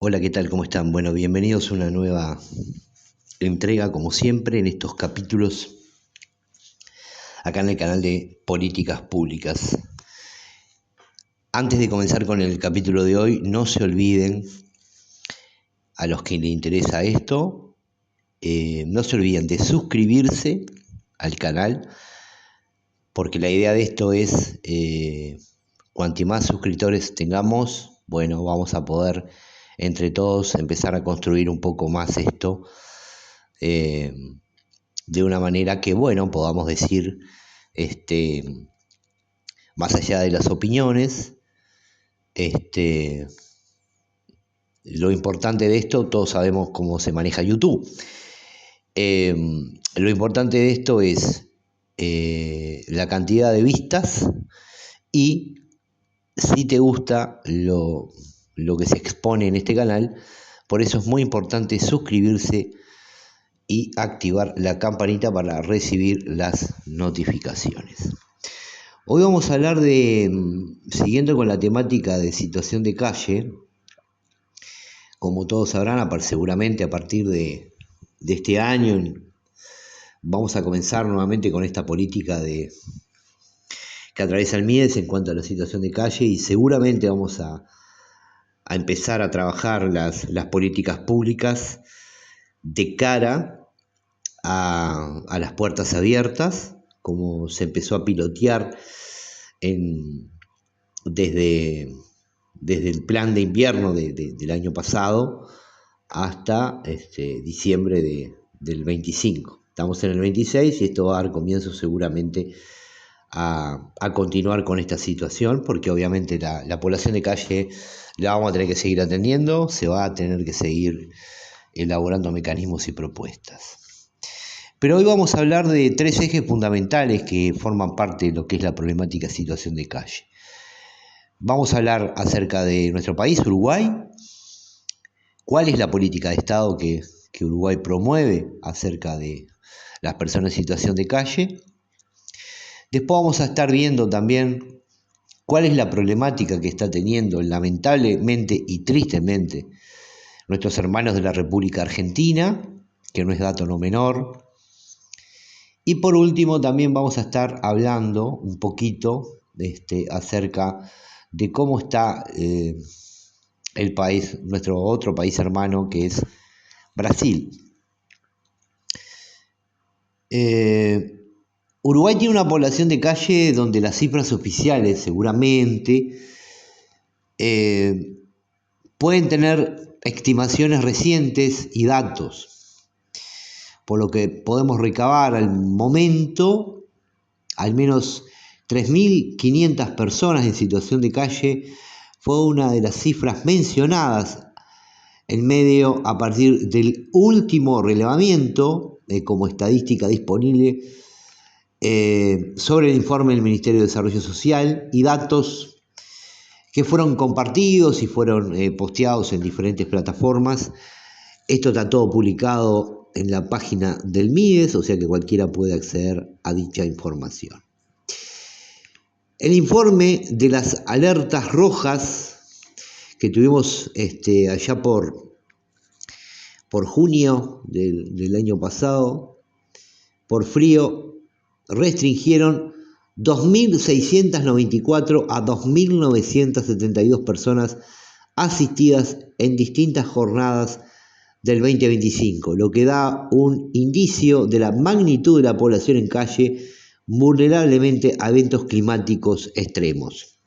Hola, ¿qué tal? ¿Cómo están? Bueno, bienvenidos a una nueva entrega, como siempre, en estos capítulos, acá en el canal de Políticas Públicas. Antes de comenzar con el capítulo de hoy, no se olviden, a los que les interesa esto, no se olviden de suscribirse al canal, porque la idea de esto es, cuanto más suscriptores tengamos, bueno, vamos a poder entre todos empezar a construir un poco más esto, de una manera que, bueno, podamos decir, más allá de las opiniones, lo importante de esto, todos sabemos cómo se maneja YouTube. Lo importante de esto es la cantidad de vistas y si te gusta lo que se expone en este canal. Por eso es muy importante suscribirse y activar la campanita para recibir las notificaciones. Hoy vamos a hablar de, siguiendo con la temática de situación de calle, como todos sabrán, seguramente a partir de este año vamos a comenzar nuevamente con esta política que atraviesa el MIDES en cuanto a la situación de calle, y seguramente vamos a empezar a trabajar las políticas públicas de cara a las puertas abiertas, como se empezó a pilotear desde el plan de invierno del año pasado hasta diciembre del 25. Estamos en el 26 y esto va a dar comienzo seguramente a continuar con esta situación, porque obviamente la población de calle la vamos a tener que seguir atendiendo, se va a tener que seguir elaborando mecanismos y propuestas. Pero hoy vamos a hablar de tres ejes fundamentales que forman parte de lo que es la problemática situación de calle. Vamos a hablar acerca de nuestro país, Uruguay, cuál es la política de Estado que Uruguay promueve acerca de las personas en situación de calle. Después vamos a estar viendo también cuál es la problemática que está teniendo lamentablemente y tristemente nuestros hermanos de la República Argentina, que no es dato no menor. Y por último también vamos a estar hablando un poquito acerca de cómo está el país, nuestro otro país hermano, que es Brasil. Uruguay tiene una población de calle donde las cifras oficiales seguramente pueden tener estimaciones recientes y datos. Por lo que podemos recabar al momento, al menos 3.500 personas en situación de calle fue una de las cifras mencionadas en medio a partir del último relevamiento como estadística disponible sobre el informe del Ministerio de Desarrollo Social y datos que fueron compartidos y fueron posteados en diferentes plataformas. Esto está todo publicado en la página del MIDES, o sea que cualquiera puede acceder a dicha información. El informe de las alertas rojas que tuvimos allá por junio del año pasado, por frío, restringieron 2.694 a 2.972 personas asistidas en distintas jornadas del 2025, lo que da un indicio de la magnitud de la población en calle vulnerablemente a eventos climáticos extremos.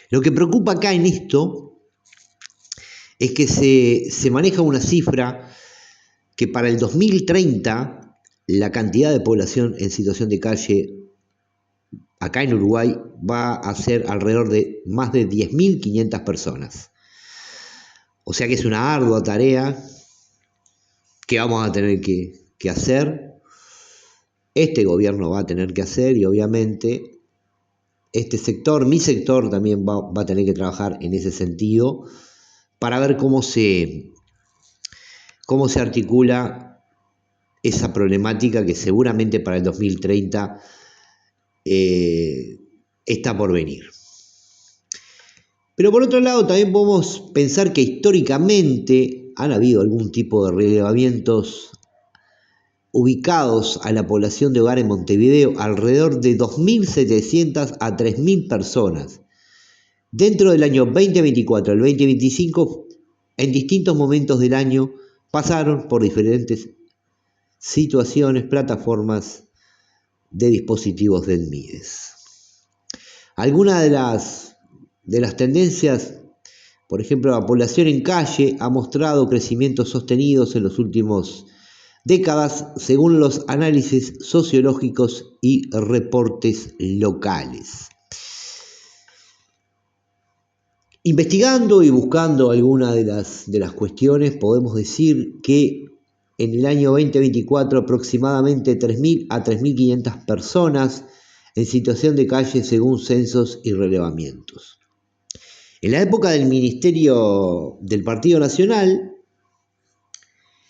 Lo que preocupa acá en esto es que se maneja una cifra que para el 2030 la cantidad de población en situación de calle acá en Uruguay va a ser alrededor de más de 10.500 personas. O sea que es una ardua tarea que vamos a tener que hacer. Este gobierno va a tener que hacer, y obviamente este sector, mi sector, también va a tener que trabajar en ese sentido para ver cómo se articula esa problemática que seguramente para el 2030 está por venir. Pero por otro lado también podemos pensar que históricamente han habido algún tipo de relevamientos ubicados a la población de hogar en Montevideo, alrededor de 2.700 a 3.000 personas. Dentro del año 2024 al 2025, en distintos momentos del año, pasaron por diferentes situaciones, plataformas de dispositivos del MIDES. Algunas de las tendencias, por ejemplo, la población en calle ha mostrado crecimientos sostenidos en los últimos décadas según los análisis sociológicos y reportes locales. Investigando y buscando algunas de las cuestiones, podemos decir que en el año 2024 aproximadamente 3.000 a 3.500 personas en situación de calle según censos y relevamientos. En la época del Ministerio del Partido Nacional,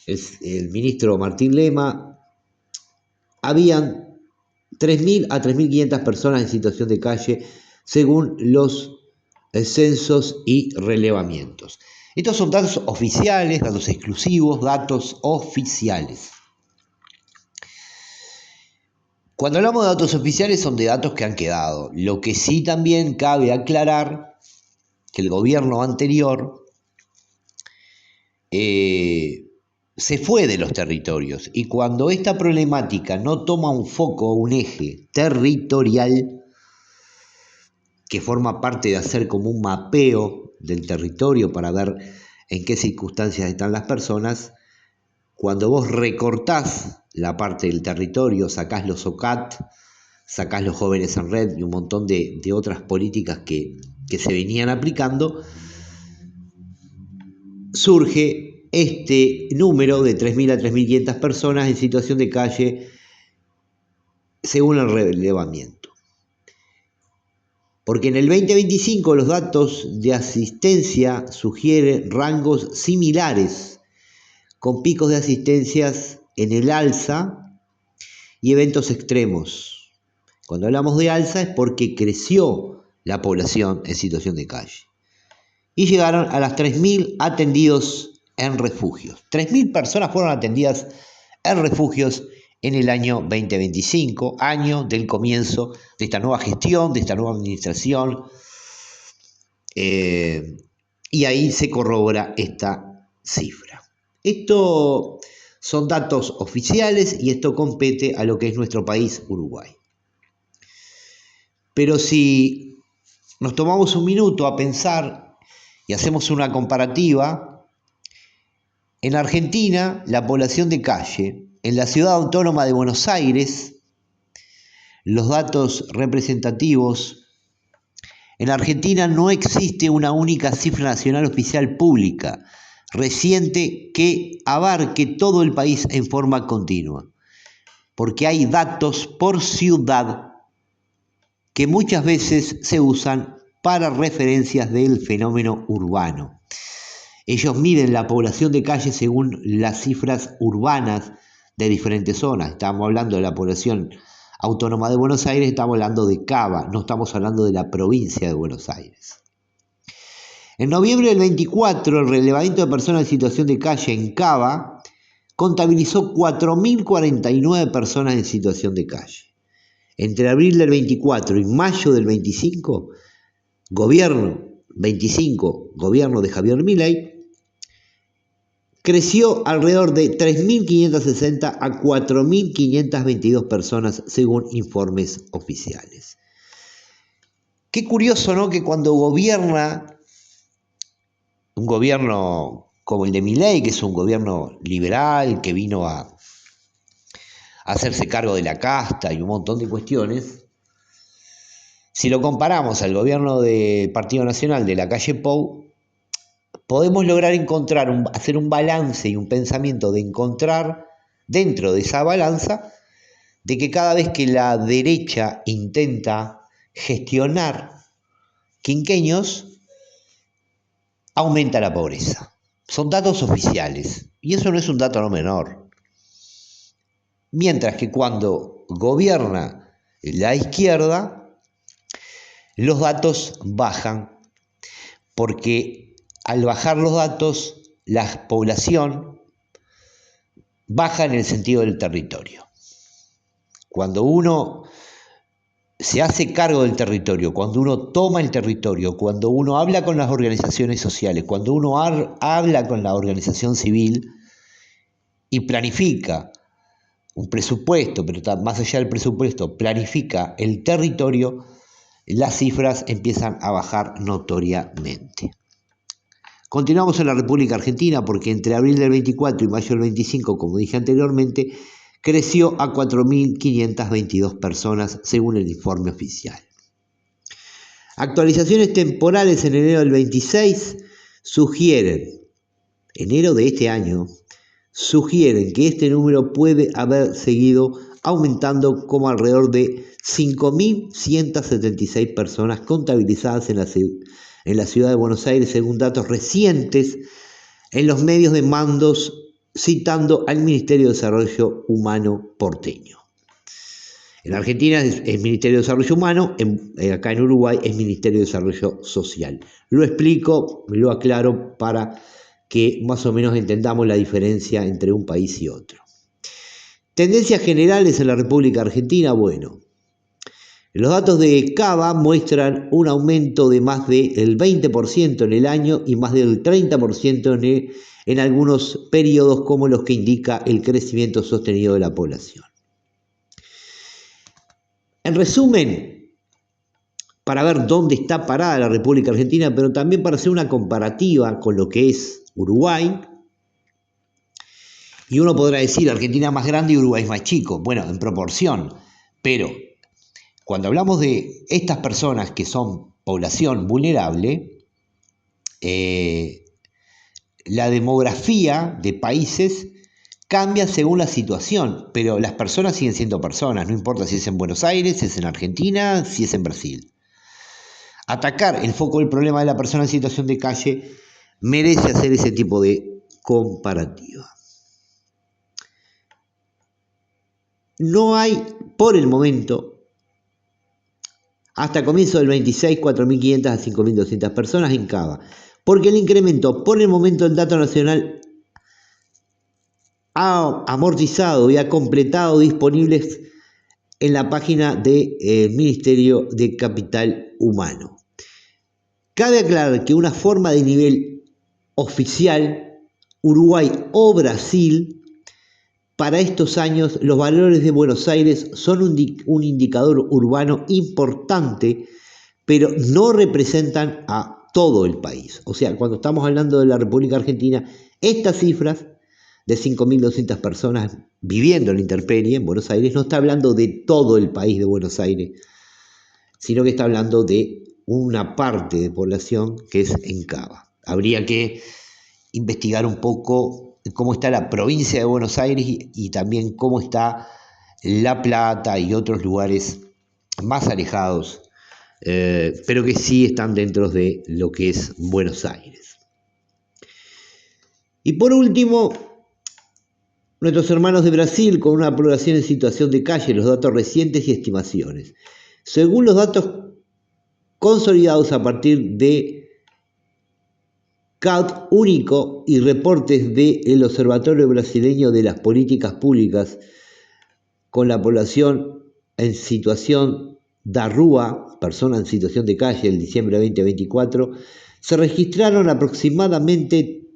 el ministro Martín Lema, habían 3.000 a 3.500 personas en situación de calle según los censos y relevamientos. Estos son datos oficiales, datos exclusivos, datos oficiales. Cuando hablamos de datos oficiales son de datos que han quedado. Lo que sí también cabe aclarar que el gobierno anterior se fue de los territorios y cuando esta problemática no toma un foco, un eje territorial, que forma parte de hacer como un mapeo del territorio para ver en qué circunstancias están las personas, cuando vos recortás la parte del territorio, sacás los OCAT, sacás los jóvenes en red y un montón de otras políticas que se venían aplicando, surge este número de 3.000 a 3.500 personas en situación de calle según el relevamiento. Porque en el 2025 los datos de asistencia sugieren rangos similares, con picos de asistencias en el alza y eventos extremos. Cuando hablamos de alza es porque creció la población en situación de calle. Y llegaron a las 3.000 atendidos en refugios. 3.000 personas fueron atendidas en refugios en el año 2025, año del comienzo de esta nueva gestión, de esta nueva administración, y ahí se corrobora esta cifra. Esto son datos oficiales y esto compete a lo que es nuestro país, Uruguay. Pero si nos tomamos un minuto a pensar y hacemos una comparativa, en Argentina la población de calle, en la ciudad autónoma de Buenos Aires, los datos representativos, en Argentina no existe una única cifra nacional oficial pública reciente que abarque todo el país en forma continua, porque hay datos por ciudad que muchas veces se usan para referencias del fenómeno urbano. Ellos miden la población de calle según las cifras urbanas de diferentes zonas. Estamos hablando de la población autónoma de Buenos Aires, estamos hablando de Cava, no estamos hablando de la provincia de Buenos Aires. En noviembre del 24, el relevamiento de personas en situación de calle en Cava contabilizó 4.049 personas en situación de calle. Entre abril del 24 y mayo del 25, gobierno de Javier Milei, creció alrededor de 3.560 a 4.522 personas según informes oficiales. Qué curioso, ¿no? Que cuando gobierna un gobierno como el de Milei, que es un gobierno liberal, que vino a hacerse cargo de la casta y un montón de cuestiones, si lo comparamos al gobierno del Partido Nacional de la calle Pou, podemos lograr hacer un balance y un pensamiento de encontrar dentro de esa balanza de que cada vez que la derecha intenta gestionar quinquenios, aumenta la pobreza. Son datos oficiales y eso no es un dato no menor. Mientras que cuando gobierna la izquierda, los datos bajan porque al bajar los datos, la población baja en el sentido del territorio. Cuando uno se hace cargo del territorio, cuando uno toma el territorio, cuando uno habla con las organizaciones sociales, cuando uno habla con la organización civil y planifica un presupuesto, pero más allá del presupuesto, planifica el territorio, las cifras empiezan a bajar notoriamente. Continuamos en la República Argentina porque entre abril del 24 y mayo del 25, como dije anteriormente, creció a 4.522 personas según el informe oficial. Actualizaciones temporales en enero del 26 enero de este año, sugieren que este número puede haber seguido aumentando como alrededor de 5.176 personas contabilizadas en la ciudad de Buenos Aires según datos recientes en los medios de mandos citando al Ministerio de Desarrollo Humano porteño. En Argentina es Ministerio de Desarrollo Humano, acá en Uruguay es Ministerio de Desarrollo Social. Lo explico, lo aclaro para que más o menos entendamos la diferencia entre un país y otro. Tendencias generales en la República Argentina, bueno, los datos de Cava muestran un aumento de más del 20% en el año y más del 30% en algunos periodos como los que indica el crecimiento sostenido de la población. En resumen, para ver dónde está parada la República Argentina, pero también para hacer una comparativa con lo que es Uruguay, y uno podrá decir Argentina es más grande y Uruguay es más chico, bueno, en proporción, pero cuando hablamos de estas personas que son población vulnerable, la demografía de países cambia según la situación, pero las personas siguen siendo personas, no importa si es en Buenos Aires, si es en Argentina, si es en Brasil. Atacar el foco del problema de la persona en situación de calle merece hacer ese tipo de comparativa. No hay, por el momento, hasta comienzo del 26, 4.500 a 5.200 personas en Cava, porque el incremento, por el momento, el dato nacional ha amortizado y ha completado disponibles en la página del Ministerio de Capital Humano. Cabe aclarar que una forma de nivel oficial, Uruguay o Brasil, para estos años los valores de Buenos Aires son un indicador urbano importante, pero no representan a todo el país. O sea, cuando estamos hablando de la República Argentina, estas cifras de 5.200 personas viviendo en la intemperie en Buenos Aires no está hablando de todo el país de Buenos Aires, sino que está hablando de una parte de población que es en Cava. Habría que investigar un poco cómo está la provincia de Buenos Aires y también cómo está La Plata y otros lugares más alejados, pero que sí están dentro de lo que es Buenos Aires. Y por último, nuestros hermanos de Brasil con una población en situación de calle, los datos recientes y estimaciones. Según los datos consolidados a partir de CAD único y reportes del Observatorio Brasileño de las Políticas Públicas con la población en situación de rúa, persona en situación de calle, en diciembre de 2024, se registraron aproximadamente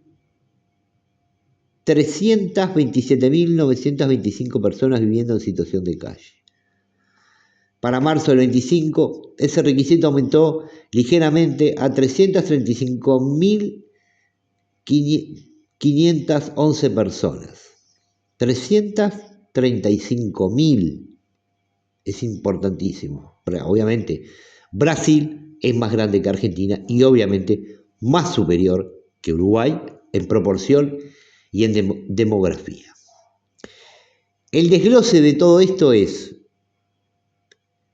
327.925 personas viviendo en situación de calle. Para marzo del 25, ese requisito aumentó ligeramente a 335.511 personas. 335.000 es importantísimo. Obviamente, Brasil es más grande que Argentina y obviamente más superior que Uruguay en proporción y en demografía. El desglose de todo esto es: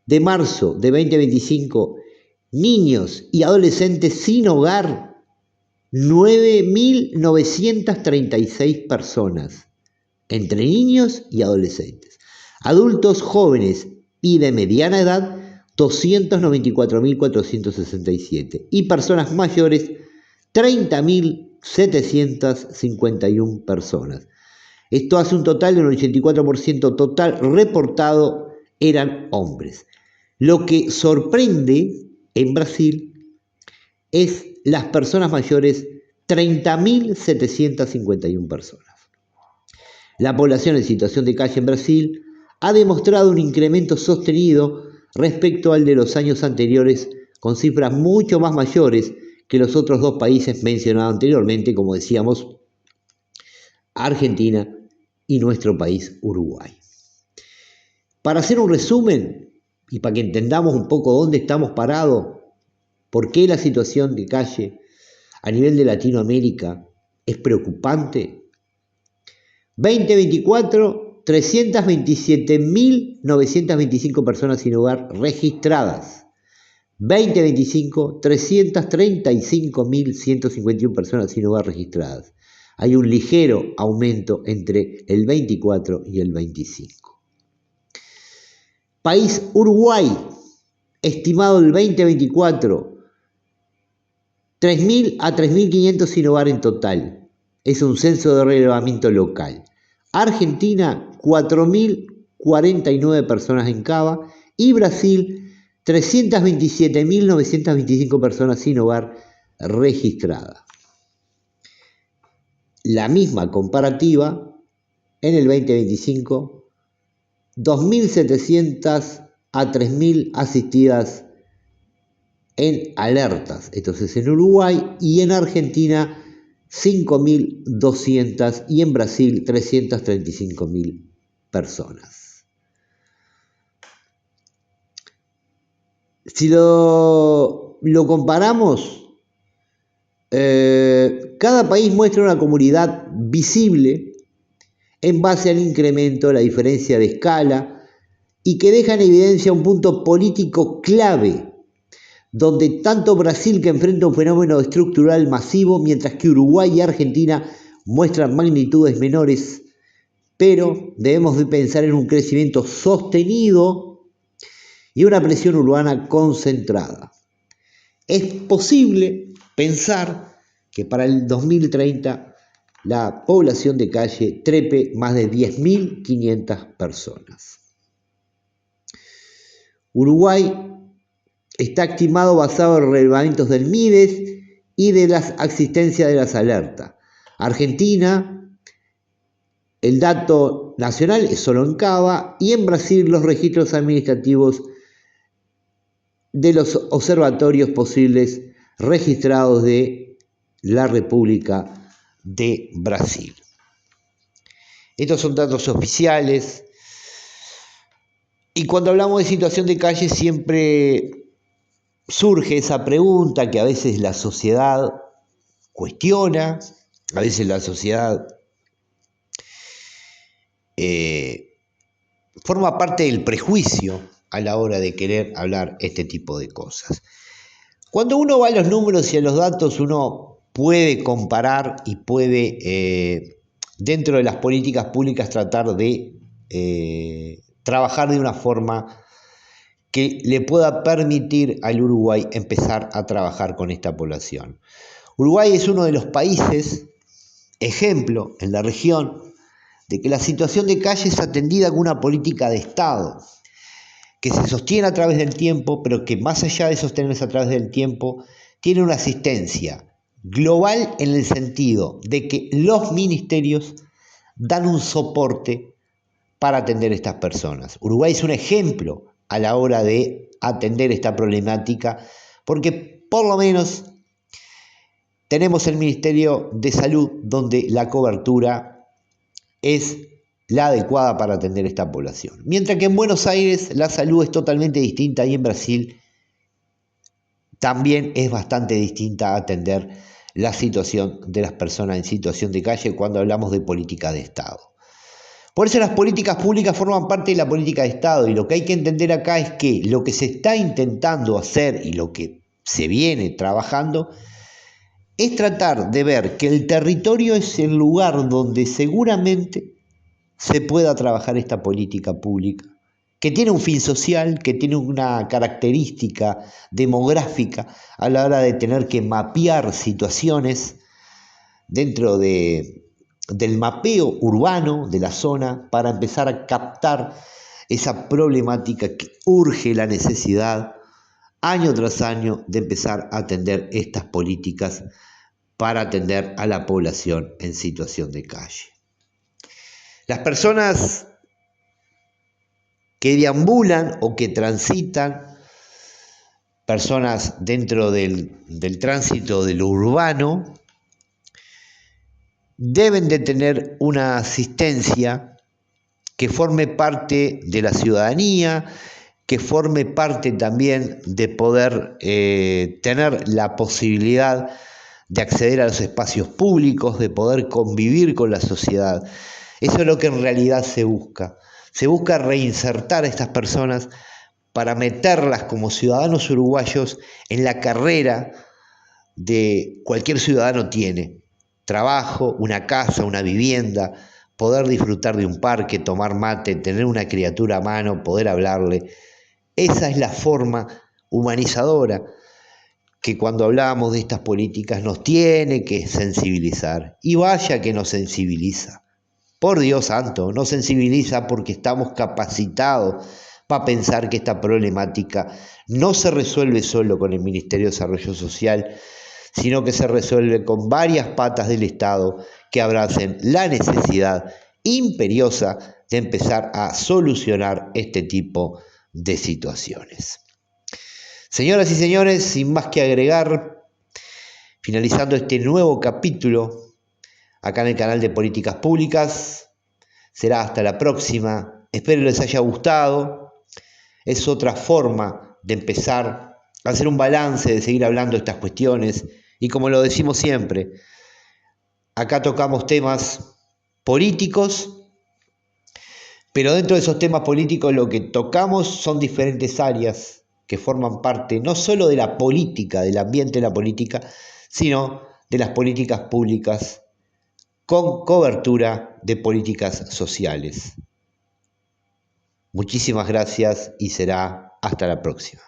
de marzo de 2025, niños y adolescentes sin hogar, 9.936 personas, entre niños y adolescentes. Adultos jóvenes y de mediana edad, 294.467 y personas mayores 30.751 personas. Esto hace un total del 84% total reportado eran hombres. Lo que sorprende en Brasil es las personas mayores, 30.751 personas. La población en situación de calle en Brasil ha demostrado un incremento sostenido respecto al de los años anteriores, con cifras mucho más mayores que los otros dos países mencionados anteriormente, como decíamos, Argentina y nuestro país, Uruguay. Para hacer un resumen y para que entendamos un poco dónde estamos parados, por qué la situación de calle a nivel de Latinoamérica es preocupante. 2024, 327.925 personas sin hogar registradas. 2025, 335.151 personas sin hogar registradas. Hay un ligero aumento entre el 24 y el 25. País Uruguay, estimado el 2024, 3.000 a 3.500 sin hogar en total. Es un censo de relevamiento local. Argentina, 4.049 personas en Cava y Brasil, 327.925 personas sin hogar registradas. La misma comparativa en el 2025, 2.700 a 3.000 asistidas en alertas. Esto es en Uruguay y en Argentina 5.200 y en Brasil 335.000 personas. Si lo comparamos, cada país muestra una comunidad visible en base al incremento, la diferencia de escala y que deja en evidencia un punto político clave, donde tanto Brasil, que enfrenta un fenómeno estructural masivo, mientras que Uruguay y Argentina muestran magnitudes menores, pero debemos de pensar en un crecimiento sostenido y una presión urbana concentrada. Es posible pensar que para el 2030 la población de calle trepe más de 10.500 personas. Uruguay está estimado basado en relevamientos del MIDES y de las asistencias de las alertas. Argentina, el dato nacional es solo en Cava y en Brasil los registros administrativos de los observatorios posibles registrados de la República de Brasil. Estos son datos oficiales y cuando hablamos de situación de calle siempre surge esa pregunta que a veces la sociedad cuestiona, a veces la sociedad forma parte del prejuicio a la hora de querer hablar este tipo de cosas. Cuando uno va a los números y a los datos, uno puede comparar y puede, dentro de las políticas públicas, tratar de trabajar de una forma que le pueda permitir al Uruguay empezar a trabajar con esta población. Uruguay es uno de los países, ejemplo, en la región, de que la situación de calle es atendida con una política de Estado, que se sostiene a través del tiempo, pero que más allá de sostenerse a través del tiempo, tiene una asistencia global en el sentido de que los ministerios dan un soporte para atender a estas personas. Uruguay es un ejemplo a la hora de atender esta problemática, porque por lo menos tenemos el Ministerio de Salud donde la cobertura es la adecuada para atender a esta población. Mientras que en Buenos Aires la salud es totalmente distinta y en Brasil también es bastante distinta a atender la situación de las personas en situación de calle cuando hablamos de política de Estado. Por eso las políticas públicas forman parte de la política de Estado y lo que hay que entender acá es que lo que se está intentando hacer y lo que se viene trabajando es tratar de ver que el territorio es el lugar donde seguramente se pueda trabajar esta política pública que tiene un fin social, que tiene una característica demográfica a la hora de tener que mapear situaciones dentro del mapeo urbano de la zona para empezar a captar esa problemática que urge la necesidad año tras año de empezar a atender estas políticas para atender a la población en situación de calle. Las personas que deambulan o que transitan, personas dentro del tránsito de lo urbano, deben de tener una asistencia que forme parte de la ciudadanía, que forme parte también de poder tener la posibilidad de acceder a los espacios públicos, de poder convivir con la sociedad. Eso es lo que en realidad se busca. Se busca reinsertar a estas personas para meterlas como ciudadanos uruguayos en la carrera de cualquier ciudadano tiene. Trabajo, una casa, una vivienda, poder disfrutar de un parque, tomar mate, tener una criatura a mano, poder hablarle. Esa es la forma humanizadora que cuando hablamos de estas políticas nos tiene que sensibilizar. Y vaya que nos sensibiliza. Por Dios santo, nos sensibiliza porque estamos capacitados para pensar que esta problemática no se resuelve solo con el Ministerio de Desarrollo Social, sino que se resuelve con varias patas del Estado que abracen la necesidad imperiosa de empezar a solucionar este tipo de situaciones. Señoras y señores, sin más que agregar, finalizando este nuevo capítulo acá en el canal de Políticas Públicas, será hasta la próxima. Espero les haya gustado. Es otra forma de empezar a hacer un balance, de seguir hablando de estas cuestiones. Y como lo decimos siempre, acá tocamos temas políticos, pero dentro de esos temas políticos lo que tocamos son diferentes áreas que forman parte no solo de la política, del ambiente de la política, sino de las políticas públicas con cobertura de políticas sociales. Muchísimas gracias y será hasta la próxima.